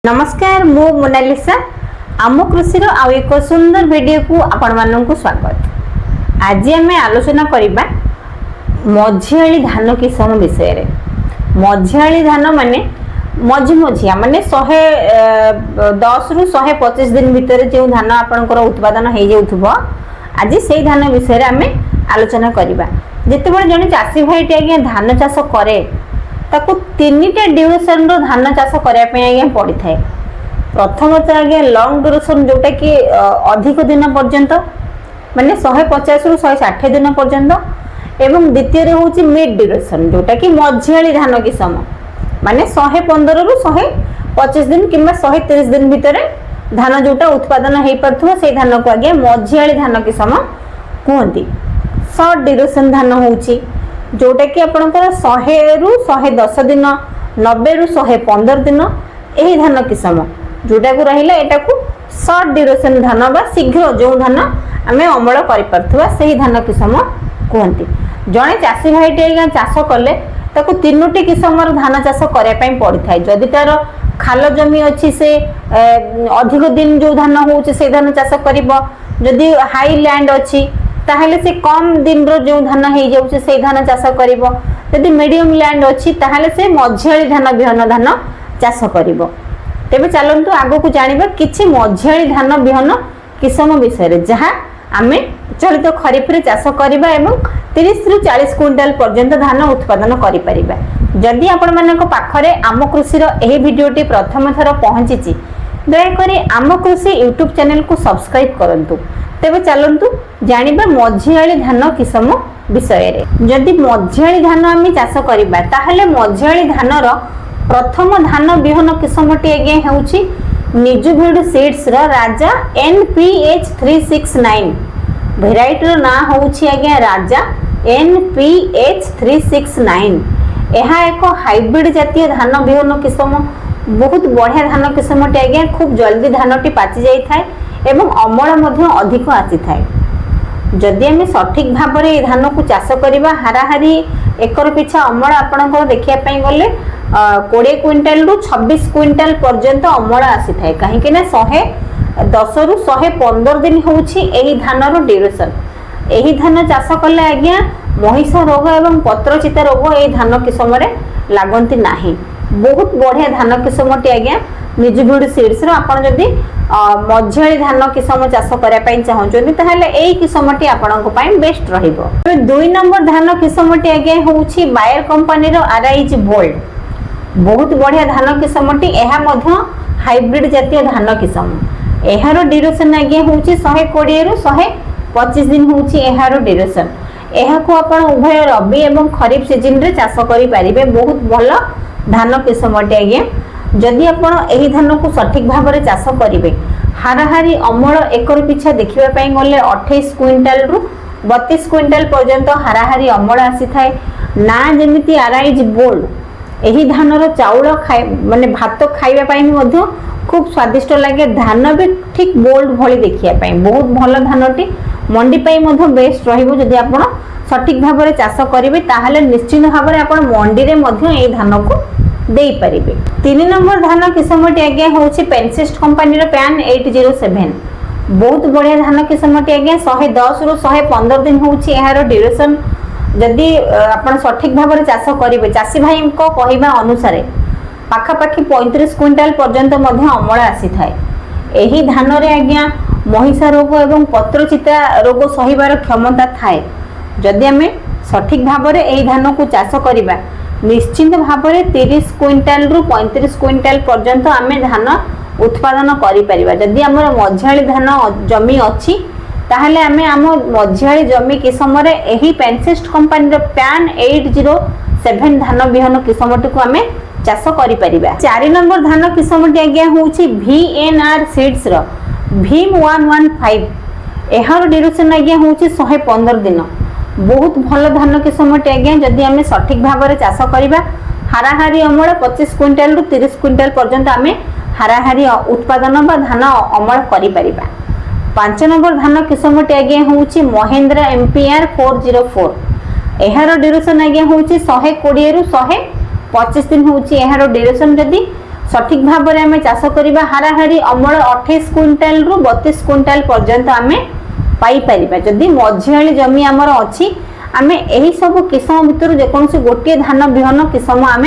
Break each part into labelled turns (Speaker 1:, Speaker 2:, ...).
Speaker 1: नमस्कार मु मोनालिसा आम कृषि आउ एक सुंदर वीडियो को आपण मानक स्वागत। आज आम आलोचना करबा मझियाली धान किसम विषय रे। मझियाली धान माने मझी मझिया माने 110 रु 125 दिन भितर जो धान आपनकर उत्पादन हो जाउथबो आज से धान विषय रे आम आलोचना करबा। जेतेबेले जने चासी भाईटी आज्ञा धान चाष करे ताकू तीनटा ड्यूरेशन रो धान चाष करया पे आज्ञा पड़ी थाए। प्रथमत आज्ञा लॉन्ग ड्यूरेशन जोटा कि अधिक दिन पर्यंत माने 150 रु 160 दिन पर्यंत एवं द्वितीय होची मिड ड्यूरेशन जोटा कि मझियाली धान किसम माने 115 रु 125 दिन किंबा 130 दिन भितर धान जोटा उत्पादन हो पारथो से धान को आज्ञा मझियाली धान किसम कहती। शॉर्ट ड्यूरेशन धान होची जोटा कि आपनकर 100 रु 110 दिन 90 रु 115 दिन यही धान किसम जोटा को रहिला एटा को शॉर्ट ड्यूरेशन धान बा शीघ्र जो धान आमे अमल करि परथुवा सही धान किसम कहंती। जणे चासी भाईटे आज्ञा चाष कले ताको तीनोटी किसमर धान चाष करया पई पड़ी थाए। जदि तार खाल जमी अछि से अधिक दिन जो धान होउछ से धान चाष करिवो। जदि हाई लैंड अछि ताहले से कम दिन रो जो धान हो जाउछ से धान चाष करिवो। यदि मीडियम लैंड अछि ताहले से मझियाली धान बिहन धान चाष करिवो। तेबे चलंतु आगो को जानिबा किछि मझियाली धान बिहन किसम विषय रे जहा आमे चलित खरीफ रे चाष करिबा एवं 30 रु 40 क्विंटल पर्यंत धान उत्पादन करि परिबा। जदि आपण मानक पाखरे आम कृषि रो एही वीडियोटी प्रथम थर पहुंचीची दयाकरी आम कृषि यूट्यूब चैनल को सब्सक्राइब करंतु। तेबे चलंतु जानिबा मझियाली धान किसम विषय रे। जदि मझियाली धान आमे चाष करिबा ताहले मझियाली धान रो प्रथम धान बिहन किसमटी आज्ञा हेउची निजुभिड सीड्स रो राजा NPH 369 वेराइटी रो ना होउची आज्ञा राजा NPH 369। एहा एक हाइब्रिड जातीय धान बिहन किसम बहुत बढ़िया धान किसमटी आज्ञा खूब जल्दी धानटी पाची जाई थाए एवं अमल मध्य अधिक आसी थाए। जदि आम सठिक भाव में धान को चाष करवा हाराहारी एकर पिछा अमल आपणकर देखिया पई गले 20 क्विंटाल रु 26 क्विंटाल पर्यंत अमल आसी थाए। कहीं 110 रु 115 दिन होउछि एही धान रो ड्यूरेशन। एही धान चाष कले आज्ञा महिषा रोग एवं पत्रचिता रोग एही धान किसम रे लागंती नाही। बहुत बढ़िया धान किसमटी आज्ञा निजुभिड सीड्स रो आपण जदि मझियाली धान किसम चाष करिया पई चाहउछन्ती ताहले एही किसमटी आपणक पई बेस्ट रहिबो। दुई नंबर धान किसमटी आज्ञा होउछि बायर कंपनी रो RIG बोल्ड। बहुत बढ़िया धान किसमटी एहा मध्य हाइब्रिड जातीय धान किसम। एहारो ड्यूरेशन आज्ञा होउछि 120 रु 125 दिन होउछि एहारो ड्यूरेशन। एहा को आपण उभय रबी एवं खरीफ सीजन रे चाष करि परिबे। बहुत भलो धान किसमटी आज्ञा जदि आपण एही धान को सठिक भाव में चाष करिवे हाराहारी अमल एकर पिछा देखिबा पई गले 28 क्विंटाल रु 32 क्विंटाल पर्यंत हाराहारी अमल आसी थाए। ना जेमिति RIG बोल्ड एही धान रो चाउल खाइ माने भात खाइबा पई मध्य खूब स्वादिष्ट लागे। धान भी ठीक बोल्ड भली देखिया पई बहुत भलो धानटी मंडी पई मध्य बेस्ट रहिबो। जदि आपण सठिक भाव में चाष करिवे ताहाले निश्चित भाव में आपण मंडी रे मध्य एही धान को देई परिबे। 3 नंबर धान किसमटी आज्ञा होउछि पेनसिस्ट कंपनी रो पैन 807। बहुत बढ़िया धान किसमटी आज्ञा 110 रु 115 दिन होउछि एहारो ड्यूरेशन। जदि आपण सठिक भाव में चाष करिवे चासी भाई को कहिबा अनुसार पाखा पाखी 35 क्विंटाल पर्यंत मध्य अमल आसी थाए। एही धान रे आज्ञा महिषा रोग एवं पत्रचिता रोग सहिबार क्षमता थाए। जदि आमे सठिक भाव में एही धान को चाष करिबा निश्चित भाव में 30 क्विंटाल रु 35 क्विंटाल पर्यंत आमे धान उत्पादन करि परिबा। जदि हमर मझियाली धान जमी अछि ताहले आमे आम मझियाली जमी किसम रे एही पेनसिस्ट कंपनी रो पैन 807 धान बिहन किसमटी को आमे चाष करि परिबा। 4 नंबर धान किसमटी आज्ञा होउछि VNR सीड्स रो भीम 115। एहार ड्यूरेशन आज्ञा होउछि 115 दिन। बहुत भलो धान किसमटी आज्ञा जदि आमे सठिक भाव में चाष करिबा हाराहारी अमल 25 क्विंटाल रु 30 क्विंटाल पर्यंत आमे हाराहारी उत्पादन बा धान अमल करि परिबा। 5 नंबर धान किसमटी आज्ञा होउछि महिंद्रा MPR 404। एहार ड्यूरेशन आज्ञा होउछि 120 रु 125 दिन होउछि एहार ड्यूरेशन। जदि सठिक भाव में आम चाष करवा हाराहारी अमल 28 क्विंटाल रु 32 क्विंटाल पर्यंत आम पाइपर। जदि मझियाली जमी आमर अच्छी आम यही सब किसम भितर जेकोसी गोटे धान बिहन किसम आम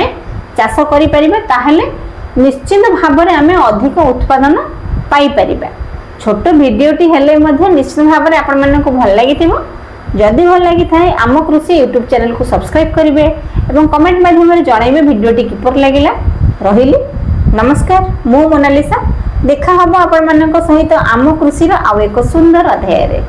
Speaker 1: चाष कर निश्चित भाव में आम अधिक उत्पादन पाइपर। छोट भिडटी हेले निश्चित भाव में आपण मानक भल लगी जदि भल लगी थाए आम कृषि यूट्यूब चैनल को सब्सक्राइब करेंगे और कमेंट माध्यम जनइबे भिडटी किपर लगिला। रही नमस्कार, मु मोनालिसा। देखा हम आपण मानक सहित आम कृषि आउ एक सुंदर अध्याय।